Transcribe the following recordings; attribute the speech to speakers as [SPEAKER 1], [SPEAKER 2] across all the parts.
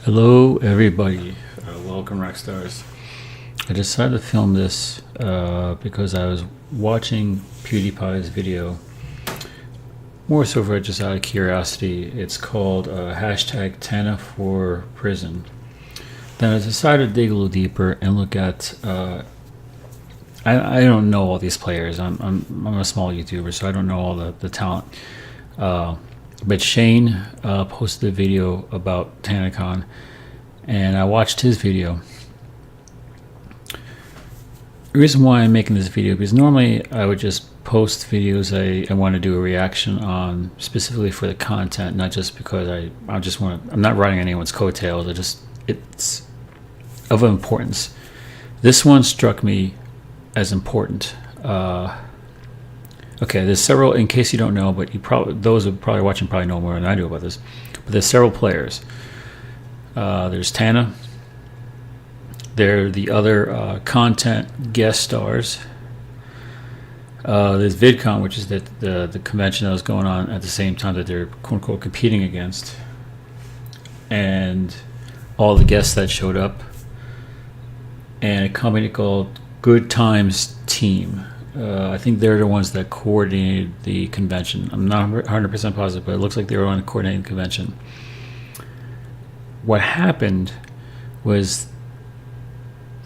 [SPEAKER 1] Hello everybody, welcome Rockstars. I decided to film this because I was watching PewDiePie's video, more so for just out of curiosity. It's called hashtag Tana for Prison. Then I decided to dig a little deeper and look at, I don't know all these players. I'm a small YouTuber, so I don't know all the talent. But Shane posted a video about Tanacon, and I watched his video. The reason why I'm making this video, because normally I would just post videos I want to do a reaction on specifically for the content, not just because I just want to, I'm not riding anyone's coattails. It's of importance. This one struck me as important. Okay, there's several, in case you don't know, but those who are probably watching probably know more than I do about this. But there's several players. There's Tana. There are the other content guest stars. There's VidCon, which is the convention that was going on at the same time that they're quote unquote competing against, and all the guests that showed up, and a company called Good Times Team. I think they're the ones that coordinated the convention. I'm not 100% positive, but it looks like they were on coordinating the convention. What happened was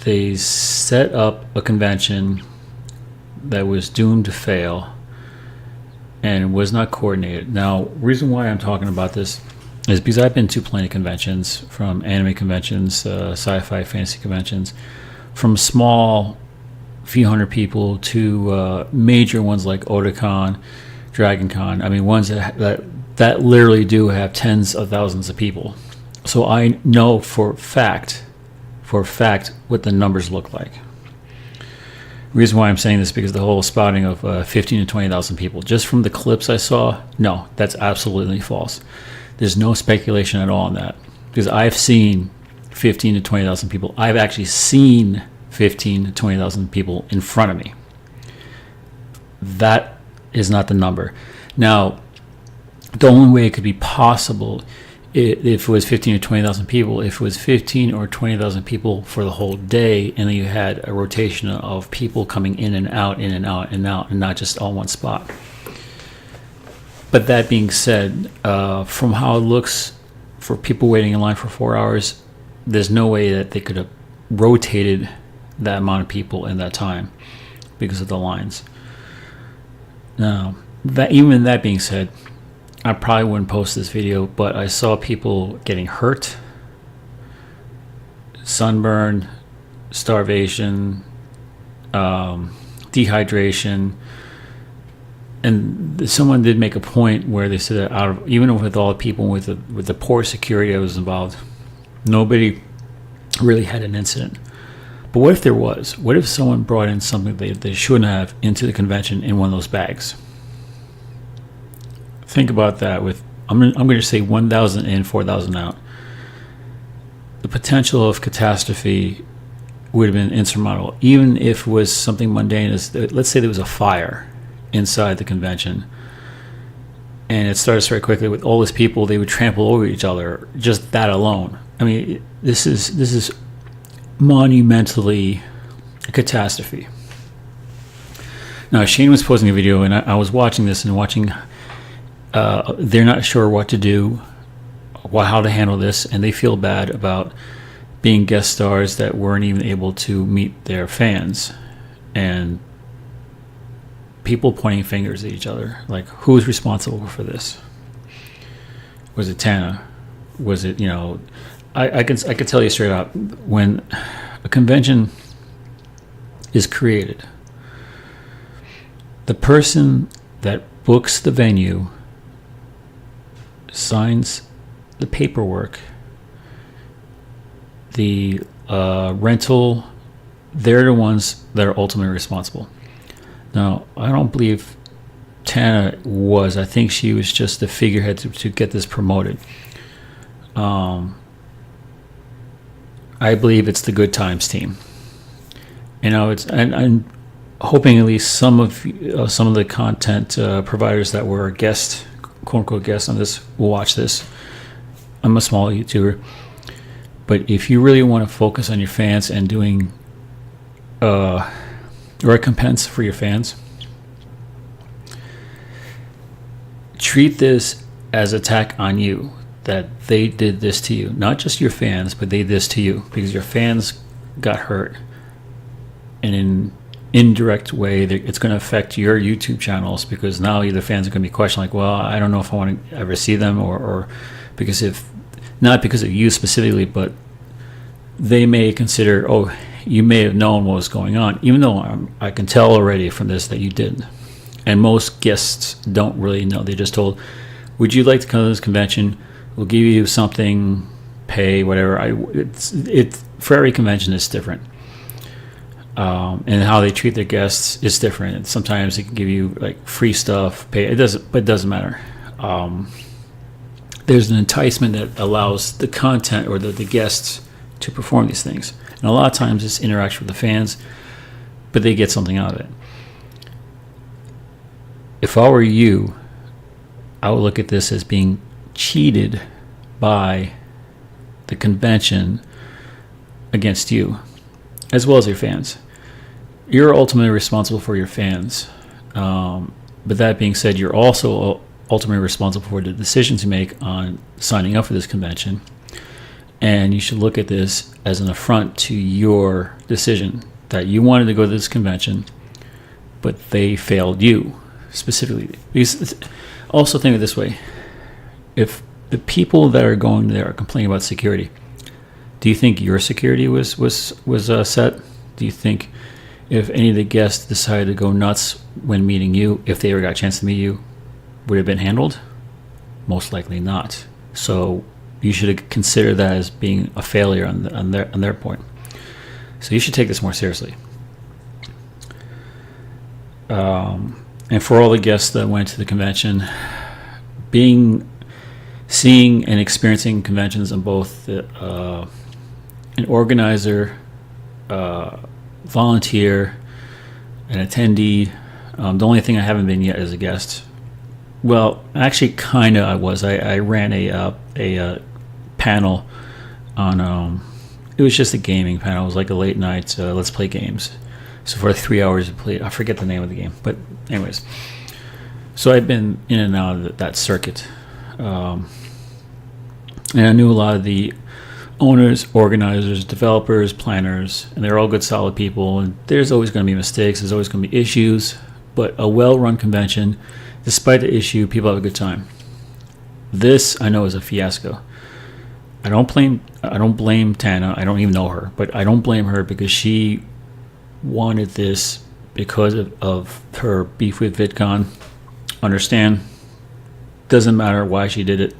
[SPEAKER 1] they set up a convention that was doomed to fail and was not coordinated. Now, reason why I'm talking about this is because I've been to plenty of conventions, from anime conventions, sci-fi, fantasy conventions, from small few hundred people to major ones like Otakon, DragonCon. I mean, ones that literally do have tens of thousands of people. So I know for a fact what the numbers look like. The reason why I'm saying this is because the whole spouting of 15 to 20,000 people, just from the clips I saw, no, that's absolutely false. There's no speculation at all on that, because I've seen 15 to 20,000 people. I've actually seen 15 to 20,000 people in front of me. That is not the number. Now, the only way it could be possible, if it was 15 to 20,000 people, if it was 15 or 20,000 people for the whole day, and then you had a rotation of people coming in and out, in and out, and out, and not just all one spot. But that being said, from how it looks for people waiting in line for 4 hours, there's no way that they could have rotated that amount of people in that time because of the lines. Now, even that being said, I probably wouldn't post this video, but I saw people getting hurt, sunburn, starvation, dehydration, and someone did make a point where they said that even with all the people with the poor security that was involved, nobody really had an incident. But what if there was? What if someone brought in something they shouldn't have into the convention in one of those bags? Think about that. I'm going to say 1,000 in, 4,000 out. The potential of catastrophe would have been insurmountable, even if it was something mundane as, let's say there was a fire inside the convention, and it started very quickly with all these people. They would trample over each other. Just that alone. I mean, this is monumentally a catastrophe. Now, Shane was posting a video, and I was watching this and watching. They're not sure what to do, how to handle this, and they feel bad about being guest stars that weren't even able to meet their fans, and people pointing fingers at each other. Like, who's responsible for this? Was it Tana? Was it, I can tell you straight up, when a convention is created, the person that books the venue signs the paperwork, the rental, they're the ones that are ultimately responsible. Now, I don't believe Tana was. I think she was just the figurehead to get this promoted. I believe it's the Good Times team. I'm hoping at least some of the content providers that were guests, quote unquote guests on this, will watch this. I'm a small YouTuber. But if you really want to focus on your fans and doing recompense for your fans, treat this as attack on you, that they did this to you. Not just your fans, but they did this to you because your fans got hurt in an indirect way. It's going to affect your YouTube channels, because now the fans are going to be questioning, like, well, I don't know if I want to ever see them, or because if not because of you specifically, but they may consider, oh, you may have known what was going on, even though I can tell already from this that you didn't. And most guests don't really know. They just told, would you like to come to this convention? We'll give you something, pay, whatever. It's for every convention is different. And how they treat their guests is different. And sometimes they can give you like free stuff, pay. It doesn't matter. There's an enticement that allows the content or the guests to perform these things. And a lot of times it's interaction with the fans, but they get something out of it. If I were you, I would look at this as being cheated by the convention against you, as well as your fans. You're ultimately responsible for your fans. But that being said, you're also ultimately responsible for the decisions you make on signing up for this convention. And you should look at this as an affront to your decision that you wanted to go to this convention, but they failed you specifically. Because also think of it this way: if the people that are going there are complaining about security, do you think your security was set? Do you think if any of the guests decided to go nuts when meeting you, if they ever got a chance to meet you, would it have been handled? Most likely not. So you should consider that as being a failure on their point. So you should take this more seriously. And for all the guests that went to the convention, seeing and experiencing conventions on both an organizer, volunteer, an attendee. The only thing I haven't been yet is a guest. Well, actually, kinda I was. I ran a panel on. It was just a gaming panel. It was like a late night let's play games. So for 3 hours, I forget the name of the game, but anyways. So I've been in and out of that circuit, and I knew a lot of the owners, organizers, developers, planners, and they're all good, solid people. And there's always going to be mistakes. There's always going to be issues. But a well-run convention, despite the issue, people have a good time. This I know is a fiasco. I don't blame Tana. I don't even know her, but I don't blame her because she wanted this because of her beef with VidCon. Understand? Doesn't matter why she did it,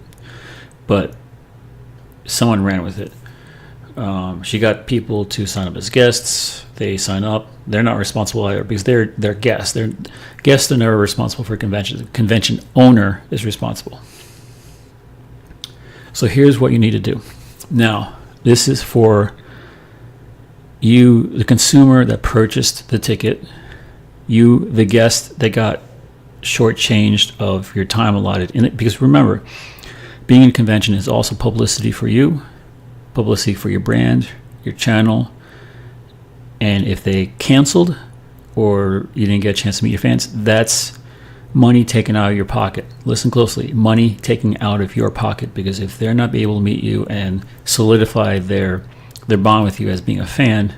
[SPEAKER 1] but someone ran with it. She got people to sign up as guests. They sign up. They're not responsible either because they're guests. Guests are never responsible for conventions. The convention owner is responsible. So here's what you need to do. Now, this is for you, the consumer that purchased the ticket, you, the guest that got shortchanged of your time allotted in it. Because remember, being in a convention is also publicity for you, publicity for your brand, your channel. And if they canceled or you didn't get a chance to meet your fans, that's money taken out of your pocket. Listen closely. Money taken out of your pocket, because if they're not able to meet you and solidify their bond with you as being a fan,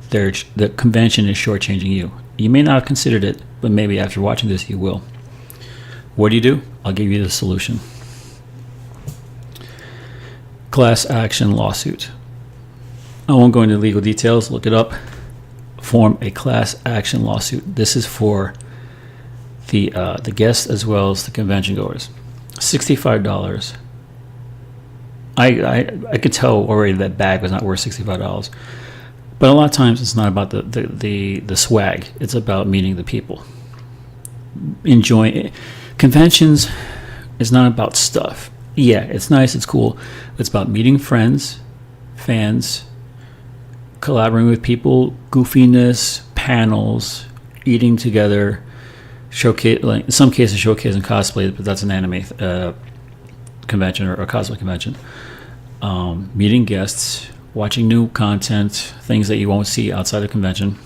[SPEAKER 1] the convention is shortchanging you. You may not have considered it, but maybe after watching this you will. What do? I'll give you the solution. Class action lawsuit. I won't go into legal details. Look it up. Form a class action lawsuit. This is for the guests as well as the convention goers. $65. I could tell already that bag was not worth $65. But a lot of times it's not about the swag. It's about meeting the people. Enjoying conventions is not about stuff. Yeah, it's nice, it's cool. It's about meeting friends, fans, collaborating with people, goofiness, panels, eating together, showcase, like in some cases showcasing cosplay, but that's an anime convention or a cosplay convention. meeting guests, watching new content, things that you won't see outside of convention.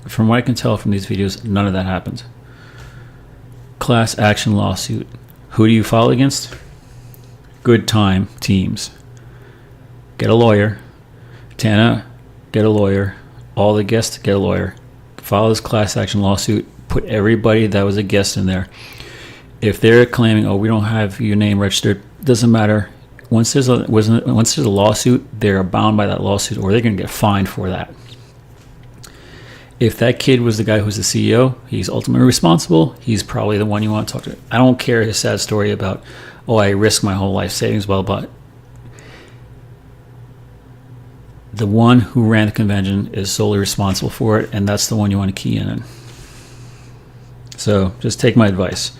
[SPEAKER 1] From what I can tell from these videos, none of that happened. Class action lawsuit. Who do you file against? Good time teams. Get a lawyer. Tana, get a lawyer. All the guests, get a lawyer. File this class action lawsuit. Put everybody that was a guest in there. If they're claiming, oh, we don't have your name registered, doesn't matter. Once there's a lawsuit, they're bound by that lawsuit, or they're going to get fined for that. If that kid was the guy who's the CEO, he's ultimately responsible. He's probably the one you want to talk to. I don't care his sad story about, oh, I risked my whole life savings, well, but the one who ran the convention is solely responsible for it, and that's the one you want to key in. So just take my advice.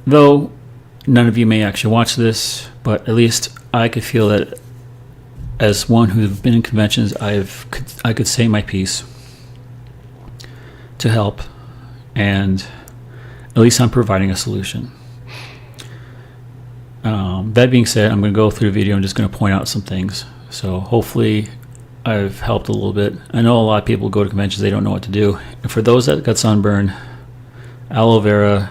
[SPEAKER 1] Though none of you may actually watch this, but at least I could feel that as one who's been in conventions, I could say my piece to help, and at least I'm providing a solution. That being said, I'm going to go through the video. I'm just going to point out some things. So hopefully I've helped a little bit. I know a lot of people go to conventions, they don't know what to do. And for those that got sunburn, aloe vera,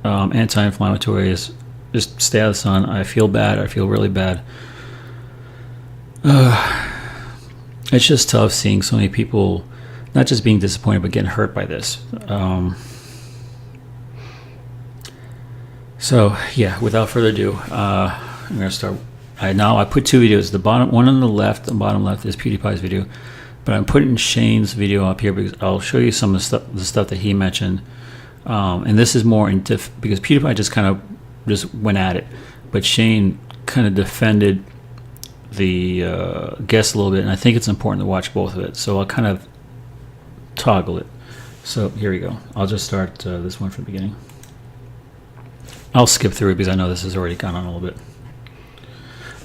[SPEAKER 1] anti-inflammatory is just stay out of the sun. I feel bad. I feel really bad. It's just tough seeing so many people not just being disappointed but getting hurt by this. So yeah, without further ado, I'm gonna start. I put two videos. The bottom one on the left, the bottom left is PewDiePie's video, but I'm putting Shane's video up here because I'll show you some of the stuff that he mentioned. And this is more in because PewDiePie just went at it, but Shane kind of defended the guests a little bit, and I think it's important to watch both of it. So I'll kind of toggle it. So here we go. I'll just start this one from the beginning. I'll skip through it because I know this has already gone on a little bit.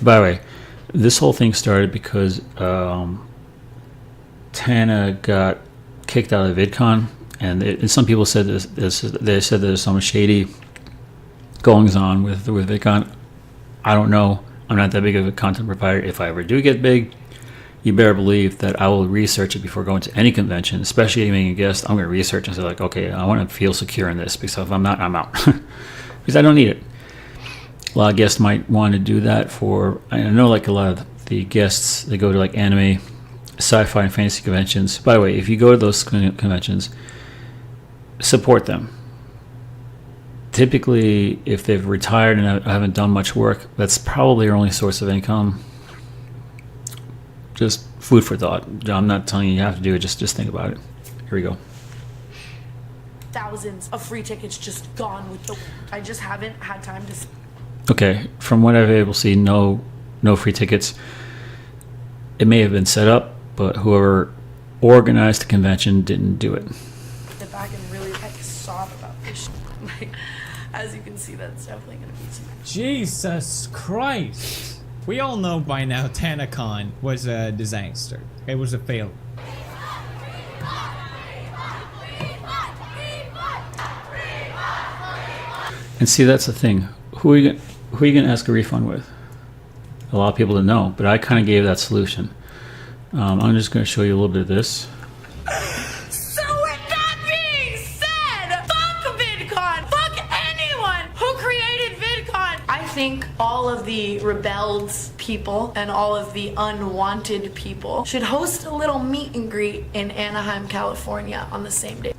[SPEAKER 1] By the way, this whole thing started because Tana got kicked out of VidCon, and some people said they said there's some shady goings on with VidCon. I don't know. I'm not that big of a content provider. If I ever do get big, you better believe that I will research it before going to any convention, especially being a guest. I'm going to research and say, like, okay, I want to feel secure in this, because if I'm not, I'm out. Because I don't need it. A lot of guests might want to do that for, I know like a lot of the guests, they go to like anime, sci-fi, and fantasy conventions. By the way, if you go to those conventions, support them. Typically, if they've retired and haven't done much work, that's probably their only source of income. Just food for thought. I'm not telling you have to do it, just think about it. Here we go.
[SPEAKER 2] Thousands of free tickets just gone with the... I just haven't had time to...
[SPEAKER 1] Okay, from what I've been able to see, no free tickets. It may have been set up, but whoever organized the convention didn't do it.
[SPEAKER 2] Get back and really sob about this. Like, as you can see, that's definitely going to be some...
[SPEAKER 3] Jesus Christ! We all know by now Tanacon was a disaster. It was a failure.
[SPEAKER 1] And see, that's the thing. Who are you gonna ask a refund with? A lot of people didn't know, but I kind of gave that solution. I'm just going to show you a little bit of this.
[SPEAKER 2] So with that being said, fuck VidCon! Fuck anyone who created VidCon! I think all of the rebelled people and all of the unwanted people should host a little meet and greet in Anaheim, California on the same day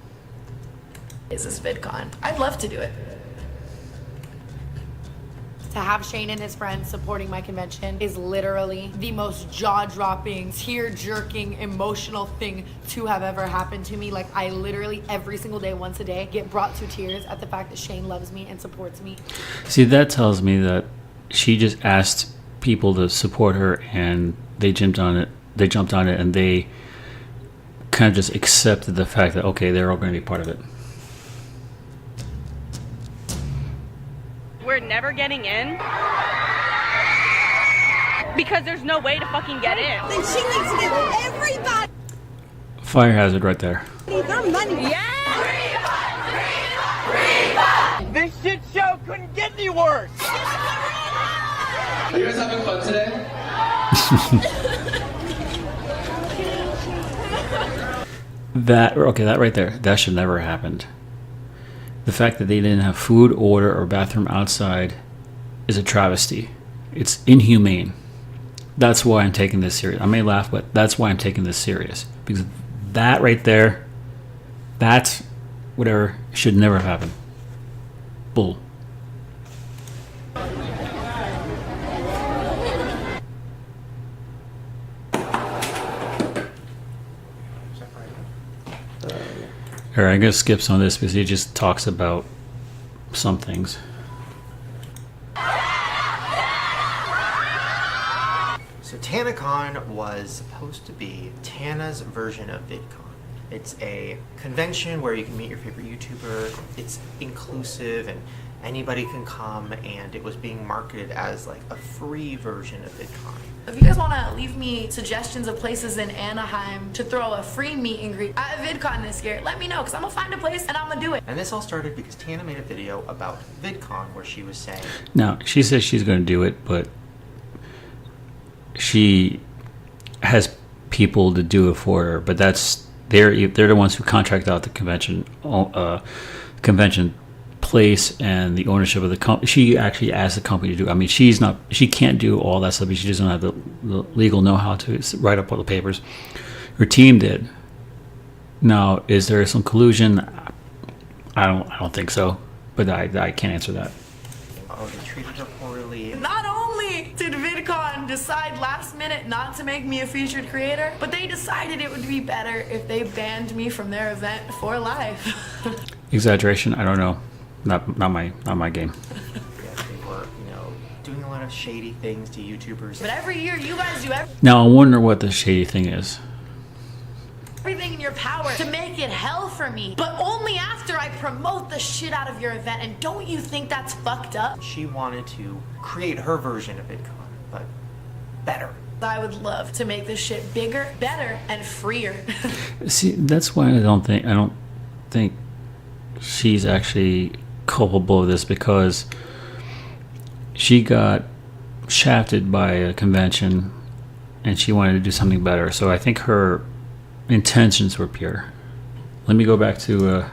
[SPEAKER 2] as this VidCon. I'd love to do it. To have Shane and his friends supporting my convention is literally the most jaw-dropping, tear-jerking, emotional thing to have ever happened to me. Like, I literally every single day, once a day, get brought to tears at the fact that Shane loves me and supports me.
[SPEAKER 1] See, that tells me that she just asked people to support her, and they jumped on it. And they kind of just accepted the fact that, okay, they're all going to be part of it.
[SPEAKER 4] We're never getting in because there's no way to fucking get in.
[SPEAKER 5] Then she needs to give everybody
[SPEAKER 1] Fire hazard right there.
[SPEAKER 5] their money.
[SPEAKER 4] Yeah!
[SPEAKER 6] This shit show couldn't get any worse. Are you guys having fun today?
[SPEAKER 1] That right there, that should never have happened. The fact that they didn't have food, order, or bathroom outside is a travesty. It's inhumane. That's why I'm taking this serious. I may laugh, but that's why I'm taking this serious. Because that right there, that's whatever, should never have happened. Bull. Alright, I'm gonna skip some of this because he just talks about some things.
[SPEAKER 7] So Tanacon was supposed to be Tana's version of VidCon. It's a convention where you can meet your favorite YouTuber. It's inclusive and anybody can come, and it was being marketed as like a free version of VidCon.
[SPEAKER 2] If you guys want to leave me suggestions of places in Anaheim to throw a free meet and greet at VidCon this year, let me know, because I'm going to find a place and I'm going to do it.
[SPEAKER 7] And this all started because Tana made a video about VidCon where she was saying...
[SPEAKER 1] Now, she says she's going to do it, but she has people to do it for her, but they're the ones who contract out the convention place and the ownership of the company. She actually asked the company to do it. I mean, she can't do all that stuff because she doesn't have the legal know-how to write up all the papers. Her team did. Now, is there some collusion? I don't think so, but I can't answer that.
[SPEAKER 7] Oh, they treated her poorly.
[SPEAKER 2] Not only did VidCon decide last minute not to make me a featured creator, but they decided it would be better if they banned me from their event for life.
[SPEAKER 1] Exaggeration? I don't know. Not my game.
[SPEAKER 7] Yeah, they were, doing a lot of shady things to YouTubers.
[SPEAKER 2] But every year you guys do
[SPEAKER 1] Now I wonder what the shady thing is.
[SPEAKER 2] everything in your power to make it hell for me, but only after I promote the shit out of your event. And don't you think that's fucked up?
[SPEAKER 7] She wanted to create her version of VidCon, but better.
[SPEAKER 2] I would love to make this shit bigger, better, and freer.
[SPEAKER 1] See, that's why I don't think she's actually culpable of this, because she got shafted by a convention and she wanted to do something better. So I think her intentions were pure. Let me go back to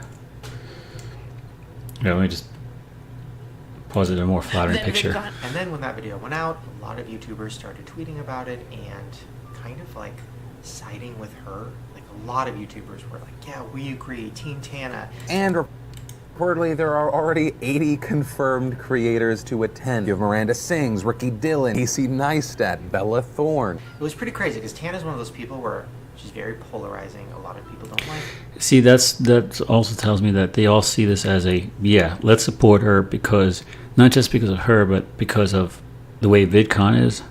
[SPEAKER 1] let me just pause it in a more flattering picture.
[SPEAKER 7] And then when that video went out, a lot of YouTubers started tweeting about it and kind of like siding with her. Like a lot of YouTubers were like, yeah, we agree, Team Tana.
[SPEAKER 8] And reportedly, there are already 80 confirmed creators to attend. You have Miranda Sings, Ricky Dillon, Casey Neistat, Bella Thorne.
[SPEAKER 7] It was pretty crazy because Tana's one of those people where she's very polarizing. A lot of people don't like her.
[SPEAKER 1] See, that also tells me that they all see this as let's support her, because not just because of her, but because of the way VidCon is.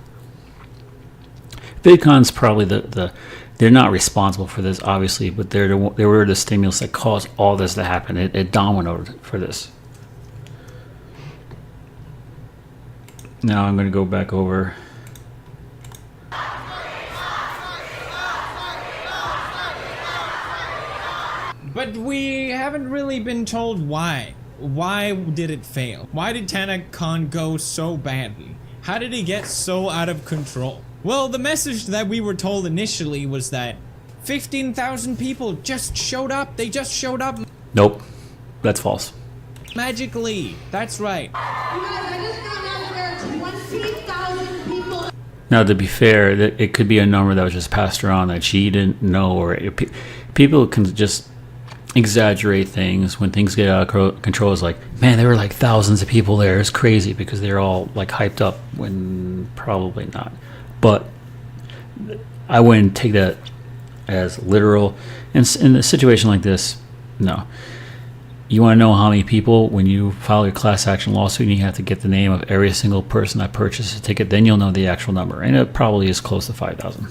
[SPEAKER 1] VidCon's probably they're not responsible for this, obviously, but they were the stimulus that caused all this to happen. It dominoed for this. Now I'm going to go back over.
[SPEAKER 3] But we haven't really been told why. Why did it fail? Why did Tanacon go so badly? How did it get so out of control? Well, the message that we were told initially was that 15,000 people just showed up. They just showed up.
[SPEAKER 1] Nope, that's false.
[SPEAKER 3] Magically. That's right.
[SPEAKER 5] You guys, I just found out there's 20,000 people.
[SPEAKER 1] Now, to be fair, it could be a number that was just passed around that she didn't know, or people can just exaggerate things when things get out of control. It's like, man, there were like thousands of people there. It's crazy because they're all like hyped up, when probably not. But I wouldn't take that as literal. In a situation like this, no. You want to know how many people, when you file your class action lawsuit and you have to get the name of every single person that purchased a ticket, then you'll know the actual number. And it probably is close to 5,000.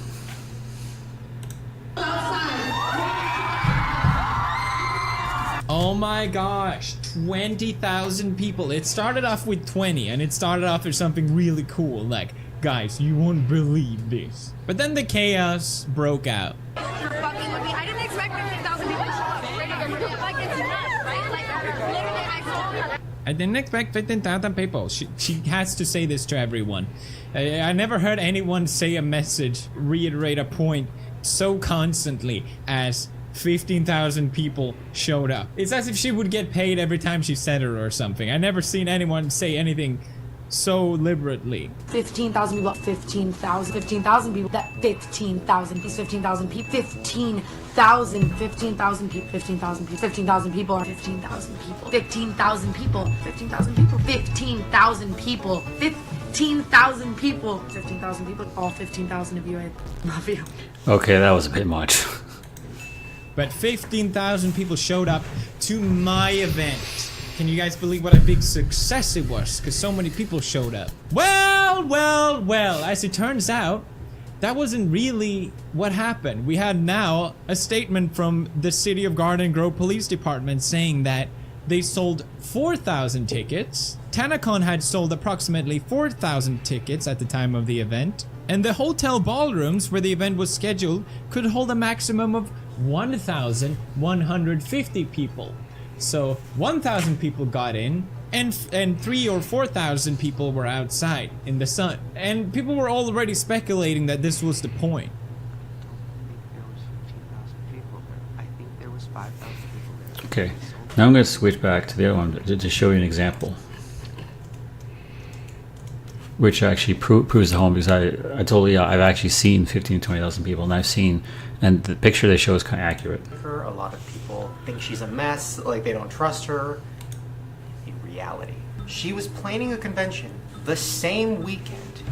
[SPEAKER 3] Oh my gosh, 20,000 people. It started off with 20, and it started off with something really cool, like, guys, you won't believe this. But then the chaos broke out.
[SPEAKER 5] You're fucking with me. I didn't expect 15,000 people to show up. Like, it's nuts, right? Like, literally, I told her.
[SPEAKER 3] I didn't expect 15,000 people. She has to say this to everyone. I never heard anyone say a message, reiterate a point so constantly as 15,000 people showed up. It's as if she would get paid every time she said it or something. I never seen anyone say anything so deliberately.
[SPEAKER 5] 15,000 people, 15,000 people, that 15,000 is 15,000 people, 15,000 people, 15,000 people, 15,000 people, 15,000 people, 15,000 people, 15,000 people, 15,000 people, 15,000 people, 15,000 people, all 15,000 of you, I love you.
[SPEAKER 1] Okay, that was a bit much.
[SPEAKER 3] But 15,000 people showed up to my event. Can you guys believe what a big success it was? Because so many people showed up. Well, as it turns out, that wasn't really what happened. We had now a statement from the City of Garden Grove Police Department saying that they sold 4,000 tickets. Tanacon had sold approximately 4,000 tickets at the time of the event. And the hotel ballrooms where the event was scheduled could hold a maximum of 1,150 people. So 1,000 people got in, and 3,000 or 4,000 people were outside in the sun. And people were already speculating that this was the point.
[SPEAKER 7] There was 15,000 people there. I think there was 5,000 people there.
[SPEAKER 1] Okay, now I'm going to switch back to the other one to show you an example, which actually proves the home, because I told you I've actually seen 15,000 to 20,000 people, and I've seen, and the picture they show is kind of accurate.
[SPEAKER 7] A lot of people think she's a mess, like they don't trust her. In reality, she was planning a convention the same weekend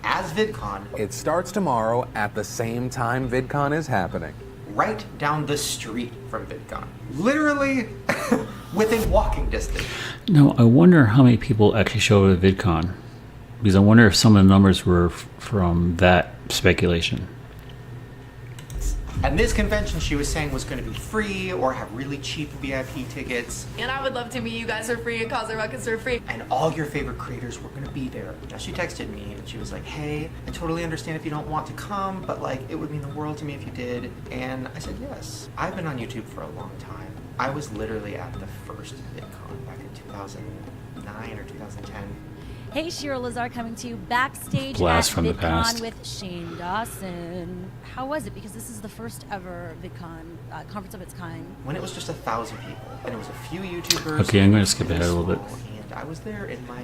[SPEAKER 7] as VidCon.
[SPEAKER 8] It starts tomorrow at the same time VidCon is happening.
[SPEAKER 7] Right down the street from VidCon. Literally within walking distance.
[SPEAKER 1] No, I wonder how many people actually showed up at VidCon, because I wonder if some of the numbers were from that speculation.
[SPEAKER 7] And this convention, she was saying, was going to be free or have really cheap VIP tickets.
[SPEAKER 2] And I would love to meet you guys for free and cause the ruckus for free.
[SPEAKER 7] And all your favorite creators were going to be there. Now, she texted me and she was like, hey, I totally understand if you don't want to come, but like, it would mean the world to me if you did. And I said, yes. I've been on YouTube for a long time. I was literally at the first VidCon back in 2009 or 2010.
[SPEAKER 6] Hey, Shira Lazar coming to you backstage
[SPEAKER 1] Blast
[SPEAKER 6] at
[SPEAKER 1] from the
[SPEAKER 6] VidCon
[SPEAKER 1] past.
[SPEAKER 6] with Shane Dawson. How was it? Because this is the first ever VidCon conference of its kind.
[SPEAKER 7] When it was just 1,000 people, and it was a few YouTubers.
[SPEAKER 1] Okay, I'm going to skip ahead a little bit.
[SPEAKER 7] And I was there in my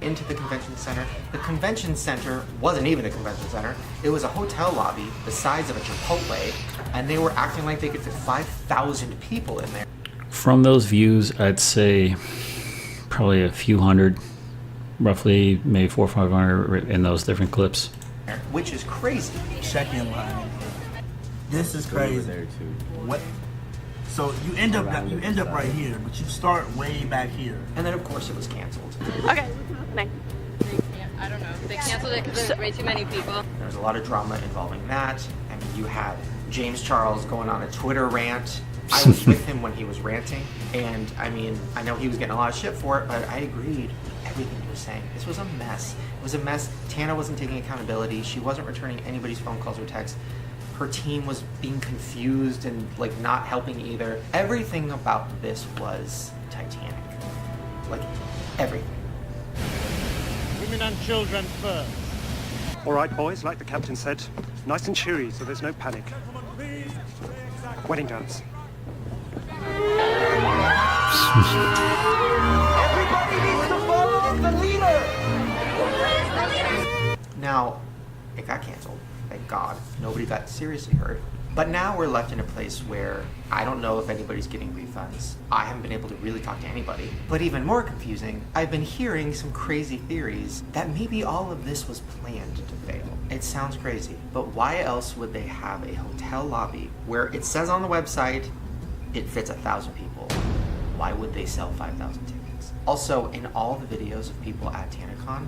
[SPEAKER 7] into the convention center. The convention center wasn't even a convention center. It was a hotel lobby the size of a Chipotle, and they were acting like they could fit 5,000 people in there.
[SPEAKER 1] From those views, I'd say probably a few hundred, roughly maybe 400 or 500 in those different clips.
[SPEAKER 7] Which is crazy.
[SPEAKER 9] Check-in line. This is crazy. What? So you end up right here, but you start way back here.
[SPEAKER 7] And then of course it was canceled.
[SPEAKER 4] Okay. Nice.
[SPEAKER 10] I don't know. They canceled it because there's way too many people.
[SPEAKER 7] There was a lot of drama involving that. I mean, you had James Charles going on a Twitter rant. I was with him when he was ranting, and I mean, I know he was getting a lot of shit for it, but I agreed with everything he was saying. This was a mess. It was a mess. Tana wasn't taking accountability. She wasn't returning anybody's phone calls or texts. Her team was being confused and like not helping either. Everything about this was Titanic. Like everything.
[SPEAKER 11] Women and children first.
[SPEAKER 12] All right, boys, like the captain said, nice and cheery, so there's no panic. Wedding dance.
[SPEAKER 7] Everybody needs to follow the leader! Now, it got canceled. Thank God. Nobody got seriously hurt. But now we're left in a place where I don't know if anybody's getting refunds. I haven't been able to really talk to anybody. But even more confusing, I've been hearing some crazy theories that maybe all of this was planned to fail. It sounds crazy, but why else would they have a hotel lobby where it says on the website it fits 1,000 people? Why would they sell 5,000 tickets? Also, in all the videos of people at Tanacon,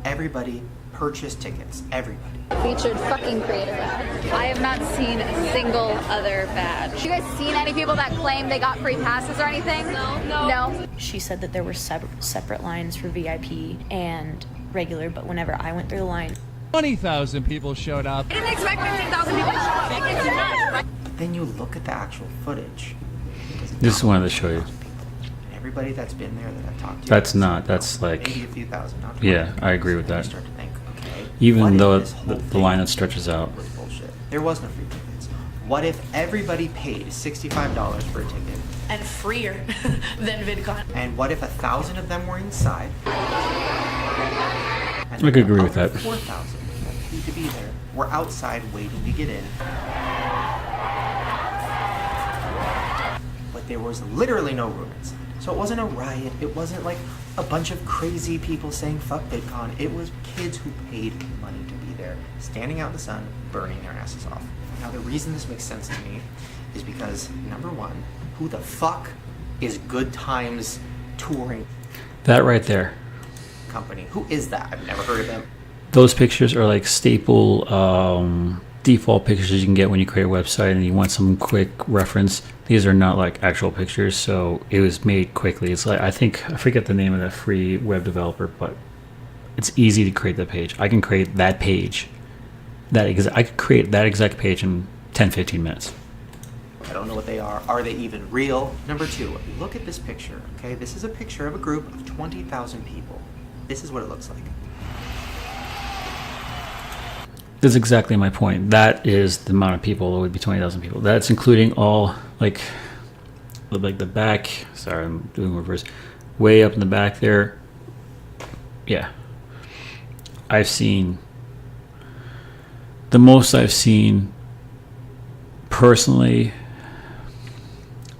[SPEAKER 7] everybody purchased tickets. Everybody.
[SPEAKER 13] Featured fucking creator badge. I have not seen a single other badge. You guys seen any people that claim they got free passes or anything? No.
[SPEAKER 14] She said that there were separate lines for VIP and regular, but whenever I went through the line,
[SPEAKER 15] 20,000 people showed up.
[SPEAKER 13] I didn't expect 15,000 people to show up. It's nuts.
[SPEAKER 7] Then you look at the actual footage.
[SPEAKER 1] This is one of the show you.
[SPEAKER 7] everybody that's been there that I've talked to.
[SPEAKER 1] That's like,
[SPEAKER 7] maybe a few thousand. Not
[SPEAKER 1] yeah,
[SPEAKER 7] 20.
[SPEAKER 1] I agree with
[SPEAKER 7] So
[SPEAKER 1] that.
[SPEAKER 7] you start to think, okay,
[SPEAKER 1] Even
[SPEAKER 7] what
[SPEAKER 1] though
[SPEAKER 7] if this whole
[SPEAKER 1] the
[SPEAKER 7] thing
[SPEAKER 1] lineup stretches out.
[SPEAKER 7] was bullshit? There was no free tickets. What if everybody paid $65 for a ticket?
[SPEAKER 2] And freer than VidCon.
[SPEAKER 7] And what if 1,000 of them were inside?
[SPEAKER 1] I could agree with that.
[SPEAKER 7] 4,000 that paid to be there were outside waiting to get in. But there was literally no room inside. So it wasn't a riot. It wasn't like a bunch of crazy people saying fuck VidCon. It was kids who paid money to be there, standing out in the sun, burning their asses off. Now the reason this makes sense to me is because, number one, who the fuck is Good Times Touring
[SPEAKER 1] That right there.
[SPEAKER 7] Company? Who is that? I've never heard of them.
[SPEAKER 1] Those pictures are like staple default pictures you can get when you create a website and you want some quick reference. These are not like actual pictures, so it was made quickly. It's like, I forget the name of that free web developer, but it's easy to create that page. I can create that page. I could create that exact page in 10-15 minutes.
[SPEAKER 7] I don't know what they are. Are they even real? Number two, look at this picture, okay? This is a picture of a group of 20,000 people. This is what it looks like.
[SPEAKER 1] That's exactly my point. That is the amount of people. It would be 20,000 people. That's including all like the back. Sorry, I'm doing reverse. Way up in the back there. Yeah, I've seen the most I've seen personally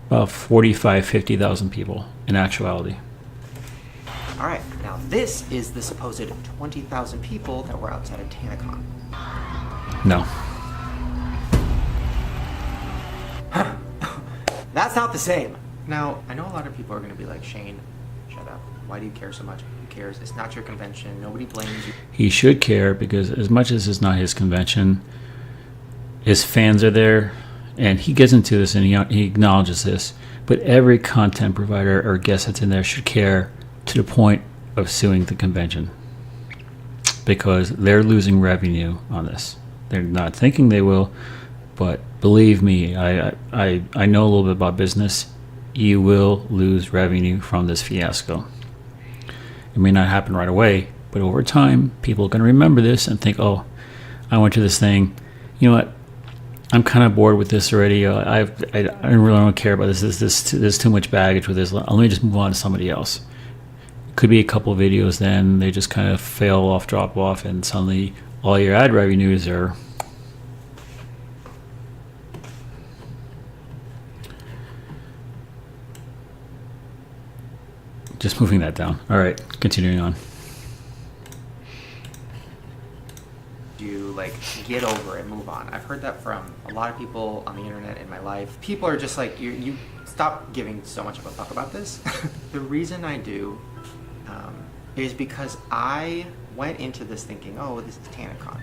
[SPEAKER 1] about 50,000 people in actuality.
[SPEAKER 7] All right, now this is the supposed 20,000 people that were outside of Tanacon.
[SPEAKER 1] No.
[SPEAKER 7] That's not the same. Now, I know a lot of people are going to be like, Shane, shut up. Why do you care so much? Who cares? It's not your convention. Nobody blames you.
[SPEAKER 1] He should care because as much as it's not his convention, his fans are there, and he gets into this and he acknowledges this. But every content provider or guest that's in there should care to the point of suing the convention because they're losing revenue on this. They're not thinking they will, but believe me, I know a little bit about business. You will lose revenue from this fiasco. It may not happen right away, but over time, people are going to remember this and think, oh, I went to this thing. You know what? I'm kind of bored with this already. I really don't care about this. There's too much baggage with this. Let me just move on to somebody else. Could be a couple of videos, then they just kind of fail off, drop off, and suddenly all your ad revenues are just moving that down. All right, continuing on.
[SPEAKER 7] You like get over it, move on. I've heard that from a lot of people on the internet in my life. People are just like, you stop giving so much of a fuck about this. The reason I do is because I went into this thinking, oh, this is Tanacon.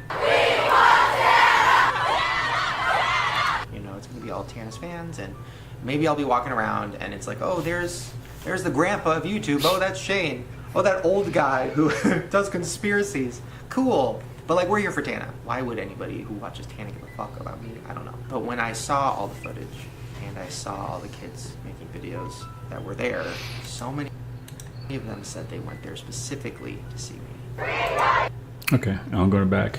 [SPEAKER 7] You know, it's gonna be all Tana's fans, and maybe I'll be walking around and it's like, oh, there's the grandpa of YouTube. Oh, that's Shane. Oh, that old guy who does conspiracies. Cool. But like, we're here for Tana. Why would anybody who watches Tana give a fuck about me? I don't know. But when I saw all the footage and I saw all the kids making videos that were there, so many of them said they went there specifically to see me.
[SPEAKER 1] Okay, now I'm going back.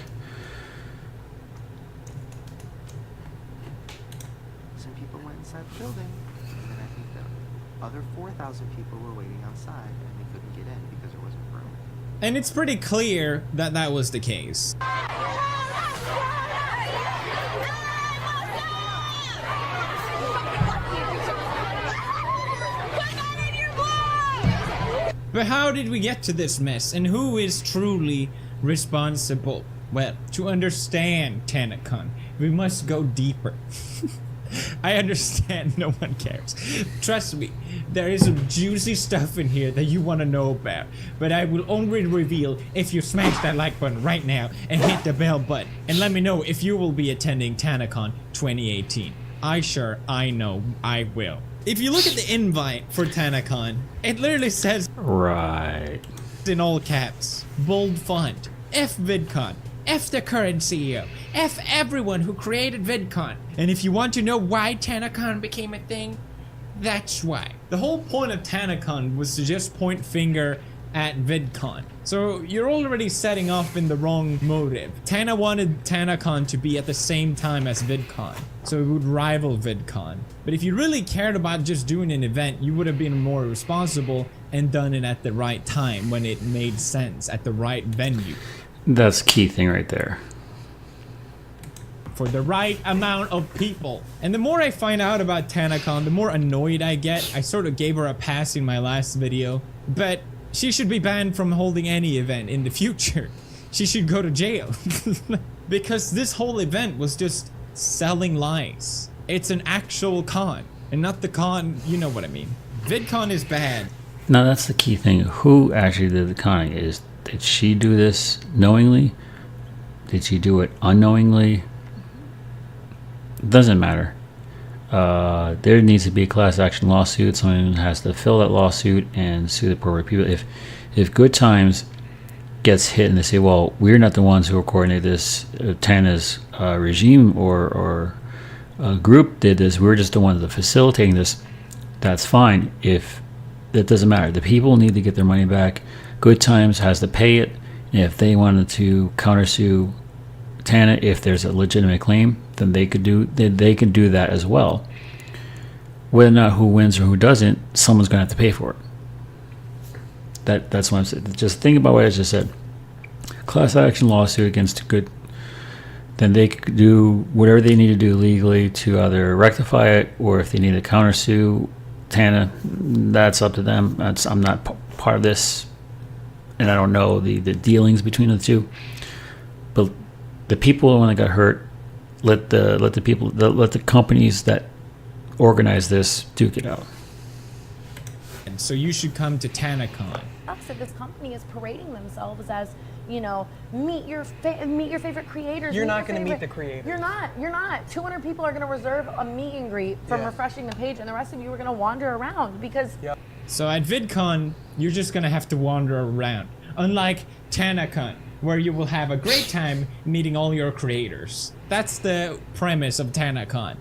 [SPEAKER 7] Some people went inside the building, and then I think the other 4,000 people were waiting outside, and they couldn't get in because there wasn't room.
[SPEAKER 3] And it's pretty clear that that was the case. But how did we get to this mess, and who is truly responsible? Well, to understand Tanacon, we must go deeper. I understand no one cares. Trust me, there is some juicy stuff in here that you want to know about, but I will only reveal if you smash that like button right now and hit the bell button, and let me know if you will be attending Tanacon 2018. I know I will. If you look at the invite for Tanacon, it literally says
[SPEAKER 1] right
[SPEAKER 3] in all caps, bold font, F VidCon, F the current CEO, F everyone who created VidCon. And if you want to know why Tanacon became a thing, That's why. The whole point of Tanacon was to just point finger at VidCon. So you're already setting off in the wrong motive. Tana wanted Tanacon to be at the same time as VidCon, so it would rival VidCon. But if you really cared about just doing an event, you would have been more responsible and done it at the right time when it made sense, at the right venue.
[SPEAKER 1] That's the key thing right there.
[SPEAKER 3] For the right amount of people. And the more I find out about Tanacon, the more annoyed I get. I sort of gave her a pass in my last video, but she should be banned from holding any event in the future. She should go to jail. Because this whole event was just selling lies. It's an actual con, and not the con, you know what I mean. VidCon is bad.
[SPEAKER 1] Now that's the key thing. Who actually did the conning? Did she do this knowingly? Did she do it unknowingly? Doesn't matter. There needs to be a class action lawsuit. Someone has to fill that lawsuit and sue the appropriate people. If Good Times gets hit and they say, well, we're not the ones who coordinated this, Tana's regime or group did this, we're just the ones that are facilitating this, that's fine. If that doesn't matter, the people need to get their money back. Good Times has to pay it, and if they wanted to countersue Tana, if there's a legitimate claim, then they can do that as well. Whether or not who wins or who doesn't, someone's going to have to pay for it. That's what I'm saying. Just think about what I just said. Class action lawsuit against Good, then they could do whatever they need to do legally to either rectify it, or if they need to countersue Tana, that's up to them. I'm not part of this, and I don't know the dealings between the two. But the people when they got hurt, let the companies that organize this duke it out.
[SPEAKER 3] And so you should come to Tanacon.
[SPEAKER 16] That this company is parading themselves as, you know, meet your favorite creators.
[SPEAKER 17] You're not going to meet the creators.
[SPEAKER 16] You're not. 200 people are going to reserve a meet and greet from refreshing the page, and the rest of you are going to wander around because. Yep.
[SPEAKER 3] So at VidCon, you're just going to have to wander around. Unlike Tanacon, where you will have a great time meeting all your creators. That's the premise of Tanacon.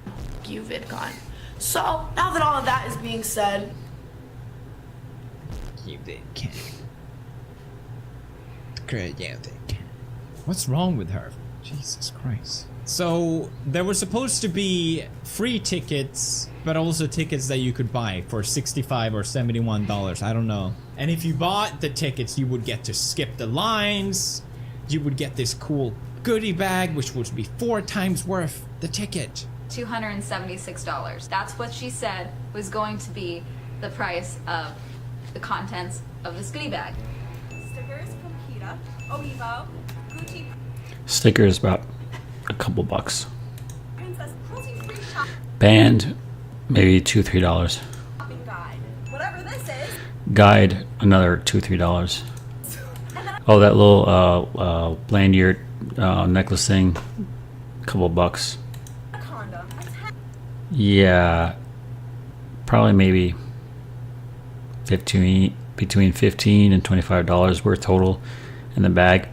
[SPEAKER 2] You VidCon. So now that all of that is being said,
[SPEAKER 3] you VidCon. Great, yeah, VidCon. What's wrong with her? Jesus Christ. So there were supposed to be free tickets, but also tickets that you could buy for $65 or $71. I don't know. And if you bought the tickets, you would get to skip the lines. You would get this cool goodie bag, which would be 4 times worth the ticket.
[SPEAKER 13] $276. That's what she said was going to be the price of the contents of this goodie bag.
[SPEAKER 18] Stickers from PETA, Oevo, Gucci.
[SPEAKER 1] Stickers about a couple bucks.
[SPEAKER 18] Princess cruelty-free shop.
[SPEAKER 1] Band, maybe $2-3.
[SPEAKER 18] Shopping guide. Whatever this is.
[SPEAKER 1] Guide, another $2-3. Oh, that little lanyard necklace thing, a couple bucks.
[SPEAKER 18] A condom.
[SPEAKER 1] Yeah, probably maybe between $15 and $25 worth total in the bag.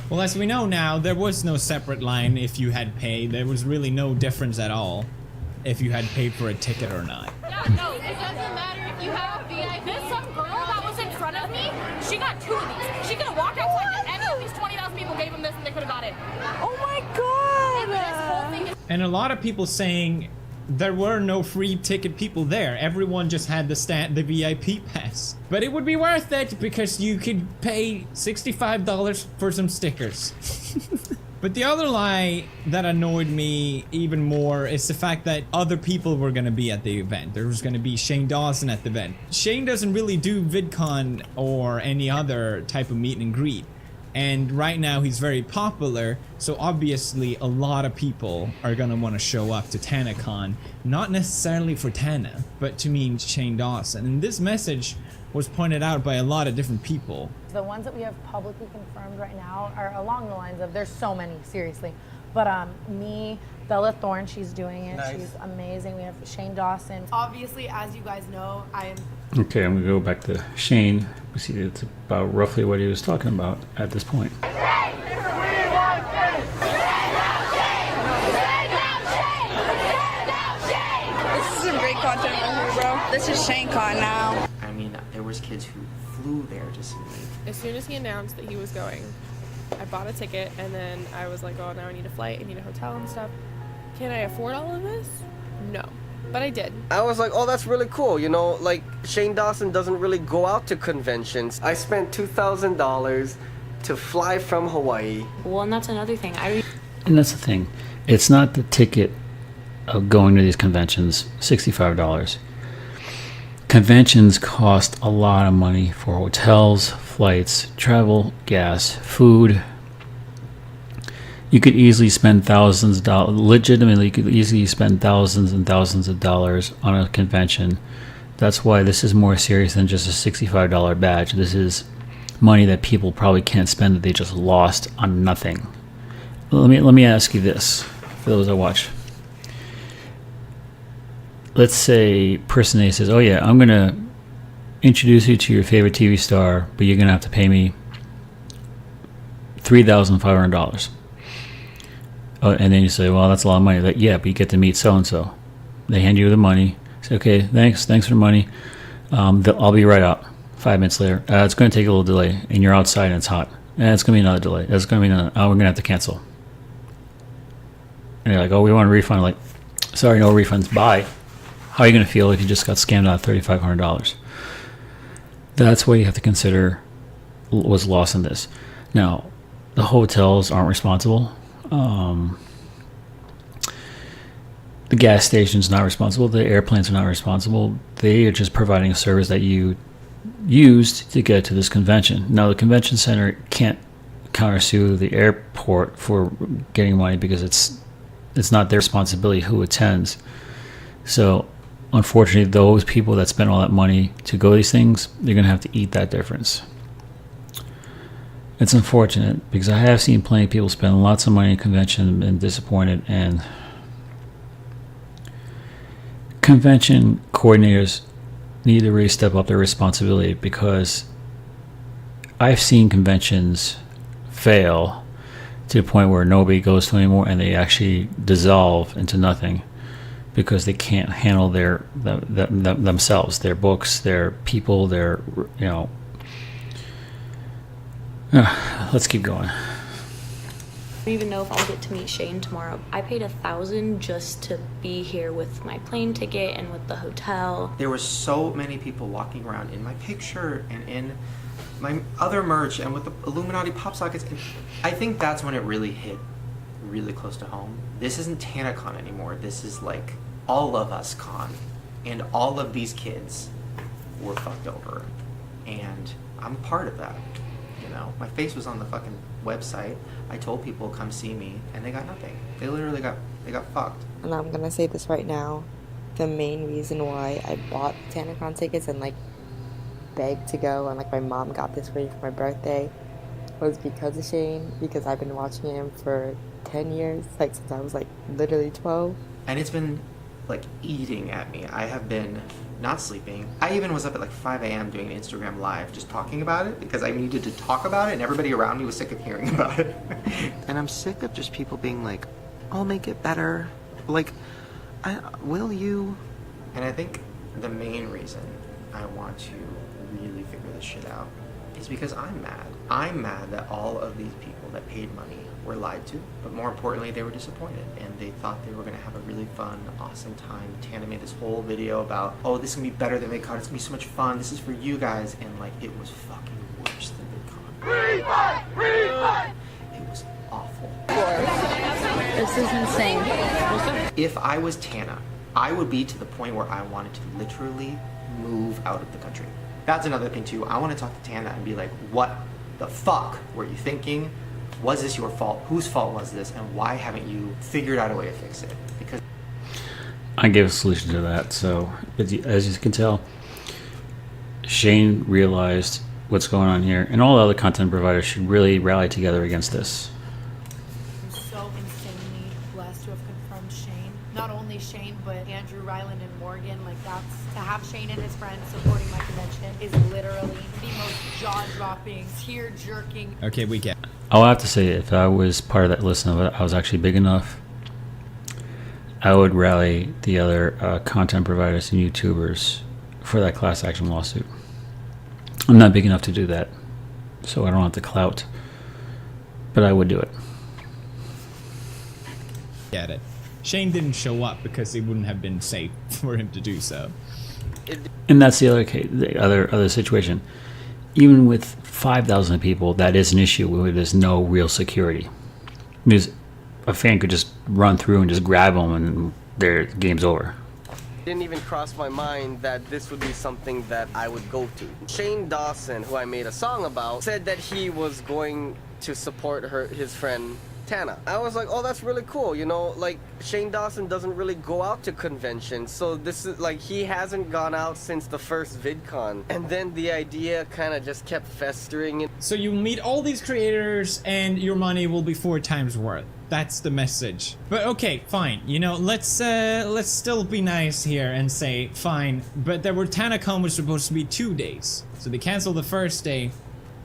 [SPEAKER 3] Well, as we know now, there was no separate line if you had paid. There was really no difference at all if you had paid for a ticket or not.
[SPEAKER 18] Yeah, no, it doesn't matter if you have a VIP. There's some girl that was in front of me. She got 2 of these. She could have walked outside and any of these 20,000 people gave them this and they could have got it.
[SPEAKER 16] Oh my god!
[SPEAKER 18] This whole thing is
[SPEAKER 3] And a lot of people saying there were no free ticket people there. Everyone just had the VIP pass. But it would be worth it because you could pay $65 for some stickers. But the other lie that annoyed me even more is the fact that other people were going to be at the event. There was going to be Shane Dawson at the event. Shane doesn't really do VidCon or any other type of meet and greet. And right now he's very popular, so obviously a lot of people are going to want to show up to Tanacon. Not necessarily for Tana, but to meet Shane Dawson. And this message was pointed out by a lot of different people.
[SPEAKER 16] The ones that we have publicly confirmed right now are along the lines of, there's so many, seriously. But me, Bella Thorne, she's doing it. Nice. She's amazing. We have Shane Dawson.
[SPEAKER 2] obviously, as you guys know, I am.
[SPEAKER 1] Okay, I'm going to go back to Shane. We see it's about roughly what he was talking about at this point.
[SPEAKER 4] This is some great
[SPEAKER 17] This is ShaneCon now.
[SPEAKER 7] I mean, there was kids who flew there to see me.
[SPEAKER 10] As soon as he announced that he was going, I bought a ticket, and then I was like, oh, now I need a flight, I need a hotel and stuff. Can I afford all of this? No. But I did.
[SPEAKER 19] I was like, oh, that's really cool. You know, like, Shane Dawson doesn't really go out to conventions. I spent $2,000 to fly from Hawaii.
[SPEAKER 14] Well, and that's another thing.
[SPEAKER 1] And that's the thing. It's not the ticket of going to these conventions, $65. Conventions cost a lot of money for hotels, flights, travel, gas, food. You could easily spend thousands of dollars, legitimately, you could easily spend thousands and thousands of dollars on a convention. That's why this is more serious than just a $65 badge. This is money that people probably can't spend that they just lost on nothing. Let me ask you this, for those that watch. Let's say person A says, oh yeah, I'm going to introduce you to your favorite TV star, but you're going to have to pay me $3,500. And then you say, well, that's a lot of money. Like, yeah, but you get to meet so-and-so. They hand you the money. Say, okay, thanks for the money. I'll be right out. 5 minutes later. It's going to take a little delay, and you're outside and it's hot. And it's going to be another delay. It's going to be another, we're going to have to cancel. And you're like, oh, we want a refund. Like, sorry, no refunds. Bye. How are you going to feel if you just got scammed out of $3,500? That's what you have to consider was lost in this. Now, the hotels aren't responsible. The gas station's not responsible. The airplanes are not responsible. They are just providing a service that you used to get to this convention. Now, the convention center can't countersue the airport for getting money because it's not their responsibility who attends. So, unfortunately, those people that spend all that money to go to these things, they're going to have to eat that difference. It's unfortunate because I have seen plenty of people spend lots of money at convention and disappointed, and convention coordinators need to really step up their responsibility because I've seen conventions fail to the point where nobody goes to anymore and they actually dissolve into nothing because they can't handle themselves, their books, their people, their, you know. Let's keep going.
[SPEAKER 14] I don't even know if I'll get to meet Shane tomorrow. I paid $1,000 just to be here with my plane ticket and with the hotel.
[SPEAKER 7] There were so many people walking around in my picture and in my other merch and with the Illuminati pop sockets. And I think that's when it really hit really close to home. This isn't Tanacon anymore. This is like All of Us Con. And all of these kids were fucked over. And I'm part of that. You know, my face was on the fucking website. I told people come see me, and they got nothing. They literally got fucked.
[SPEAKER 20] And I'm gonna say this right now: the main reason why I bought Tanacon tickets and like begged to go, and like my mom got this for me for my birthday, was because of Shane. Because I've been watching him for 10 years, like since I was like literally 12.
[SPEAKER 7] And it's been like eating at me. I have been not sleeping. I even was up at like 5 a.m. doing an Instagram live just talking about it because I needed to talk about it and everybody around me was sick of hearing about it. And I'm sick of just people being like, I'll make it better. Like, will you? And I think the main reason I want to really figure this shit out is because I'm mad. I'm mad that all of these people that paid money were lied to, but more importantly, they were disappointed and they thought they were going to have a really fun, awesome time. Tana made this whole video about, oh, this is going to be better than VidCon. It's going to be so much fun. This is for you guys. And like, it was fucking worse than VidCon. Refund! It was awful.
[SPEAKER 17] This is insane.
[SPEAKER 7] If I was Tana, I would be to the point where I wanted to literally move out of the country. That's another thing too. I want to talk to Tana and be like, what the fuck were you thinking? Was this your fault? Whose fault was this? And why haven't you figured out a way to fix it? Because
[SPEAKER 1] I gave a solution to that. So as you can tell, Shane realized what's going on here, and all the other content providers should really rally together against this.
[SPEAKER 2] I'm so insanely blessed to have confirmed Shane. Not only Shane, but Andrew, Ryland, and Morgan. Like, that's to have Shane and his friends supporting my convention is literally the most jaw-dropping, tear-jerking.
[SPEAKER 3] Okay, we get.
[SPEAKER 1] I'll have to say, if I was part of that list of it, I was actually big enough, I would rally the other content providers and YouTubers for that class action lawsuit. I'm not big enough to do that, so I don't have the clout, but I would do it.
[SPEAKER 3] Get it. Shane didn't show up because it wouldn't have been safe for him to do so.
[SPEAKER 1] And that's the other case, the other situation. Even with 5,000 people, that is an issue where there's no real security. Because a fan could just run through and just grab them, and their game's over.
[SPEAKER 19] Didn't even cross my mind that this would be something that I would go to. Shane Dawson, who I made a song about, said that he was going to support his friend Tana. I was like, oh, that's really cool. You know, like, Shane Dawson doesn't really go out to conventions, so this is like, he hasn't gone out since the first VidCon. And then the idea kind of just kept festering.
[SPEAKER 3] So you meet all these creators and your money will be 4 times worth. That's the message. But okay, fine. You know, let's still be nice here and say, fine, but Tanacon was supposed to be 2 days. So they canceled the first day.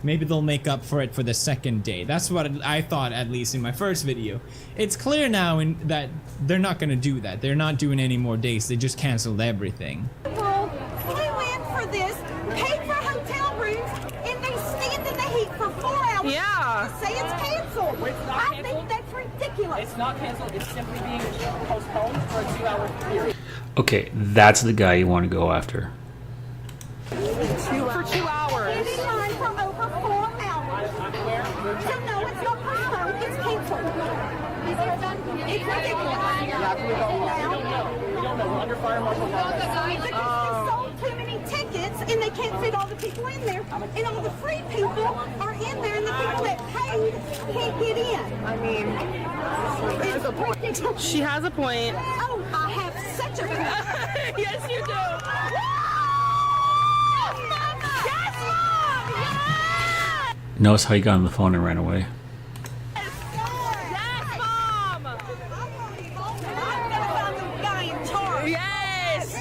[SPEAKER 3] Maybe they'll make up for it for the second day. That's what I thought, at least in my first video. It's clear now that they're not gonna do that. They're not doing any more days. They just canceled everything.
[SPEAKER 18] Well, flew in for this, paid for hotel rooms, and they stand in the heat for 4 hours.
[SPEAKER 4] Yeah.
[SPEAKER 18] To say it's canceled. I think that's ridiculous.
[SPEAKER 21] It's not canceled. It's simply being postponed for a 2-hour period.
[SPEAKER 1] Okay, that's the guy you want to go after.
[SPEAKER 18] For 2 hours. Standing in line for over 4 hours. So no, it's not postponed. It's canceled. It's ridiculous.
[SPEAKER 21] We don't know. We're under fire marshal law.
[SPEAKER 18] Because they sold too many tickets and they can't fit all the people in there. And all the free people are in there and the people that paid can't get in. I mean, it's ridiculous.
[SPEAKER 4] She has a point.
[SPEAKER 18] Oh, I have such a point.
[SPEAKER 4] Yes, you do.
[SPEAKER 1] Notice how he got on the phone and ran away.
[SPEAKER 18] Yes!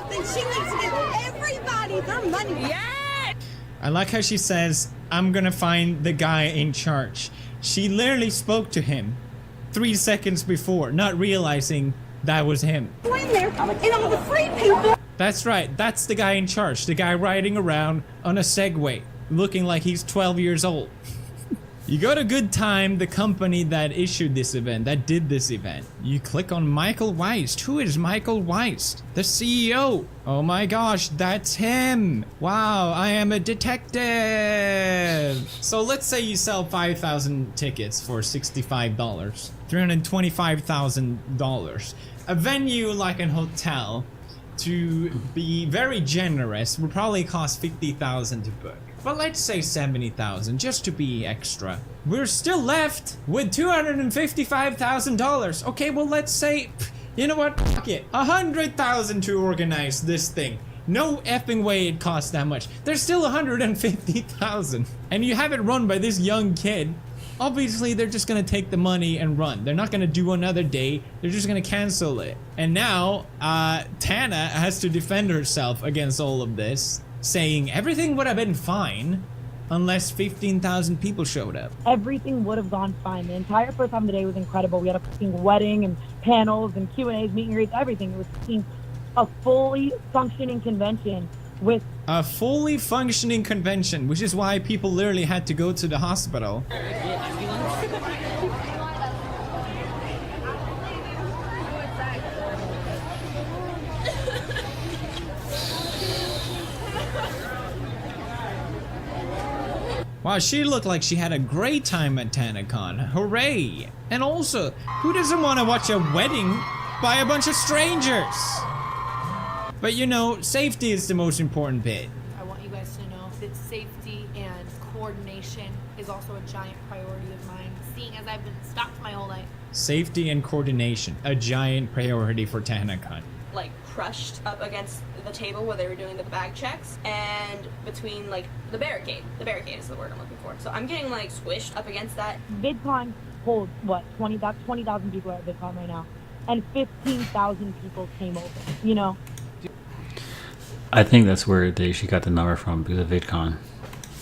[SPEAKER 18] Then she needs to give everybody their money.
[SPEAKER 4] Yes!
[SPEAKER 3] I like how she says, I'm gonna find the guy in charge. She literally spoke to him 3 seconds before, not realizing that was him.
[SPEAKER 18] In there, and all the free people.
[SPEAKER 3] That's right, that's the guy in charge. The guy riding around on a Segway, looking like he's 12 years old. You go to Good Time, the company that issued this event, that did this event. You click on Michael Weist. Who is Michael Weist? The CEO. Oh my gosh, that's him. Wow, I am a detective. So let's say you sell 5,000 tickets for $65, $325,000. A venue like an hotel, to be very generous, would probably cost $50,000 to book. But let's say $70,000 just to be extra. We're still left with $255,000. Okay, well let's say, you know what? Fuck it, $100,000 to organize this thing. No effing way it costs that much. There's still $150,000, and you have it run by this young kid. Obviously, they're just gonna take the money and run. They're not gonna do another day. They're just gonna cancel it. And now, Tana has to defend herself against all of this, saying everything would have been fine unless 15,000 people showed up.
[SPEAKER 16] Everything would have gone fine. The entire first time of the day was incredible. We had a fucking wedding and panels and Q&As, meet and greets, everything. It was fucking a fully functioning convention with
[SPEAKER 3] a fully functioning convention, which is why people literally had to go to the hospital. Wow, she looked like she had a great time at Tanacon. Hooray! And also, who doesn't want to watch a wedding by a bunch of strangers? But you know, safety is the most important bit.
[SPEAKER 2] I want you guys to know that safety and coordination is also a giant priority of mine, seeing as I've been stopped my whole life.
[SPEAKER 3] Safety and coordination, a giant priority for Tanacon.
[SPEAKER 14] Like crushed up against the table where they were doing the bag checks, and between like the barricade is the word I'm looking for. So I'm getting like squished up against that.
[SPEAKER 16] VidCon holds what, 20,000 people at VidCon right now, and 15,000 people came over, you know.
[SPEAKER 1] I think that's where she got the number from, because of VidCon.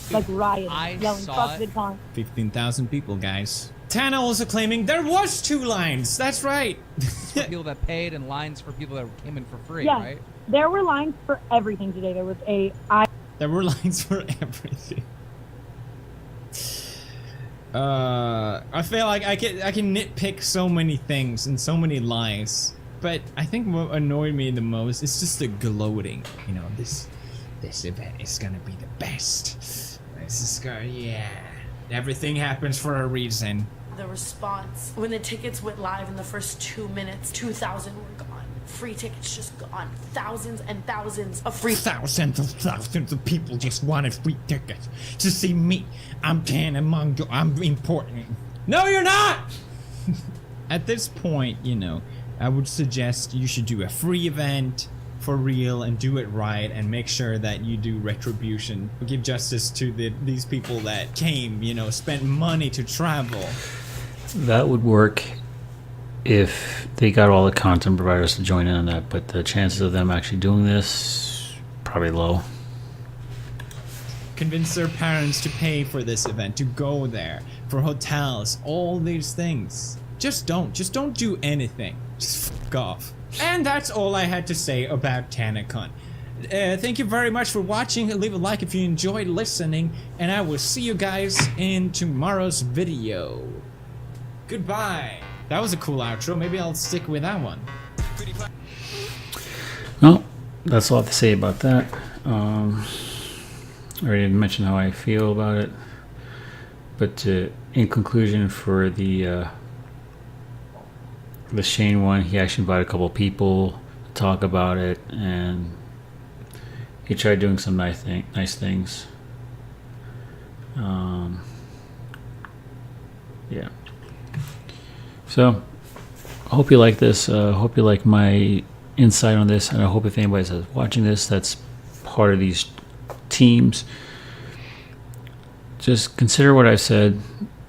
[SPEAKER 16] Like rioting, yelling, fuck VidCon.
[SPEAKER 3] 15,000 people, guys. Tana also claiming there was 2 lines. That's right.
[SPEAKER 15] For people that paid and lines for people that came in for free,
[SPEAKER 16] Yeah.
[SPEAKER 15] right?
[SPEAKER 16] There were lines for everything today. There was
[SPEAKER 3] There were lines for everything. I feel like I can nitpick so many things and so many lines, but I think what annoyed me the most is just the gloating. You know, this event is gonna be the best. This is gonna, yeah. Everything happens for a reason.
[SPEAKER 2] The response when the tickets went live in the first 2 minutes, 2,000 were gone. Free tickets just gone. Thousands and thousands of free.
[SPEAKER 3] Thousands of people just wanted free tickets to see me. I'm Tana Mongo. I'm important. No, you're not! At this point, you know, I would suggest you should do a free event for real and do it right and make sure that you do retribution. Give justice to these people that came, you know, spent money to travel.
[SPEAKER 1] That would work if they got all the content providers to join in on that, but the chances of them actually doing this, probably low.
[SPEAKER 3] Convince their parents to pay for this event, to go there, for hotels, all these things. Just don't do anything. Just fuck off. And that's all I had to say about Tanacon. Thank you very much for watching. Leave a like if you enjoyed listening, and I will see you guys in tomorrow's video. Goodbye. That was a cool outro. Maybe I'll stick with that one.
[SPEAKER 1] Well, that's all I have to say about that. I already mentioned how I feel about it. But in conclusion, for the Shane one, he actually invited a couple people to talk about it, and he tried doing some nice things. Yeah. So, I hope you like this. I hope you like my insight on this, and I hope if anybody's watching this that's part of these teams, just consider what I've said.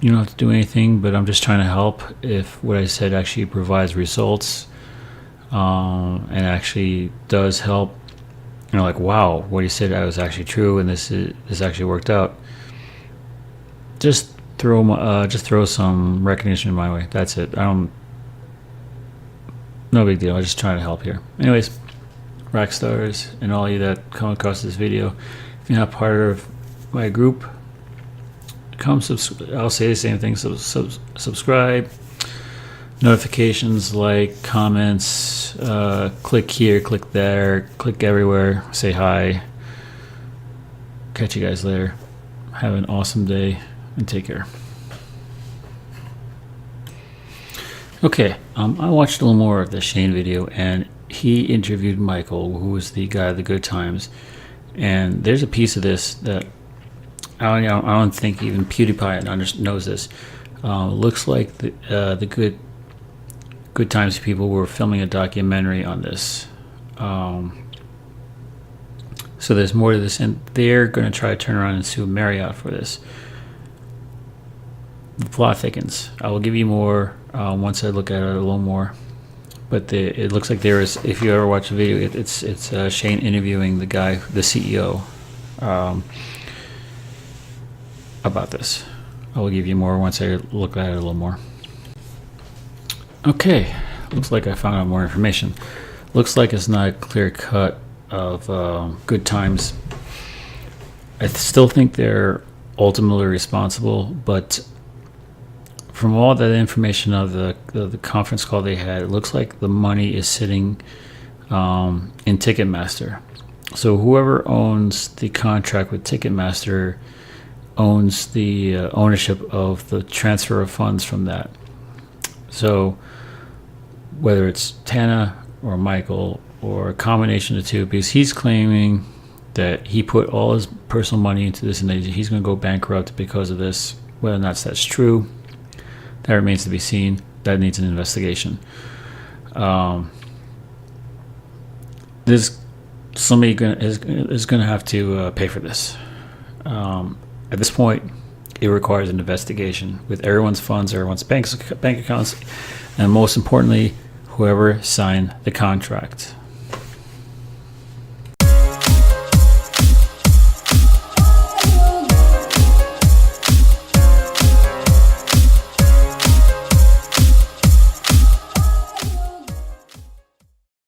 [SPEAKER 1] You don't have to do anything, but I'm just trying to help if what I said actually provides results, and actually does help. You know, like, wow, what he said was actually true, and this actually worked out. Just throw some recognition my way. That's it. No big deal. I'm just trying to help here. Anyways, rock stars and all you that come across this video, if you're not part of my group, I'll say the same thing. Subscribe, notifications, like, comments, click here, click there, click everywhere, say hi. Catch you guys later. Have an awesome day and take care. Okay, I watched a little more of the Shane video, and he interviewed Michael, who was the guy of the Good Times. And there's a piece of this that I don't think even PewDiePie knows this. Looks like the Good Times people were filming a documentary on this. So there's more to this, and they're going to try to turn around and sue Marriott for this. The plot thickens. I will give you more once I look at it a little more. But it looks like there is, if you ever watch the video, it's Shane interviewing the guy, the CEO, about this. I will give you more once I look at it a little more. Okay, looks like I found out more information. Looks like it's not a clear cut of Good Times. I still think they're ultimately responsible, but from all that information of the conference call they had, it looks like the money is sitting in Ticketmaster. So whoever owns the contract with Ticketmaster owns the ownership of the transfer of funds from that. So whether it's Tana or Michael or a combination of the two, because he's claiming that he put all his personal money into this and he's going to go bankrupt because of this. Whether or not that's true, that remains to be seen. That needs an investigation. Somebody is going to have to pay for this. At this point, it requires an investigation with everyone's funds, everyone's bank accounts, and most importantly, whoever signed the contract.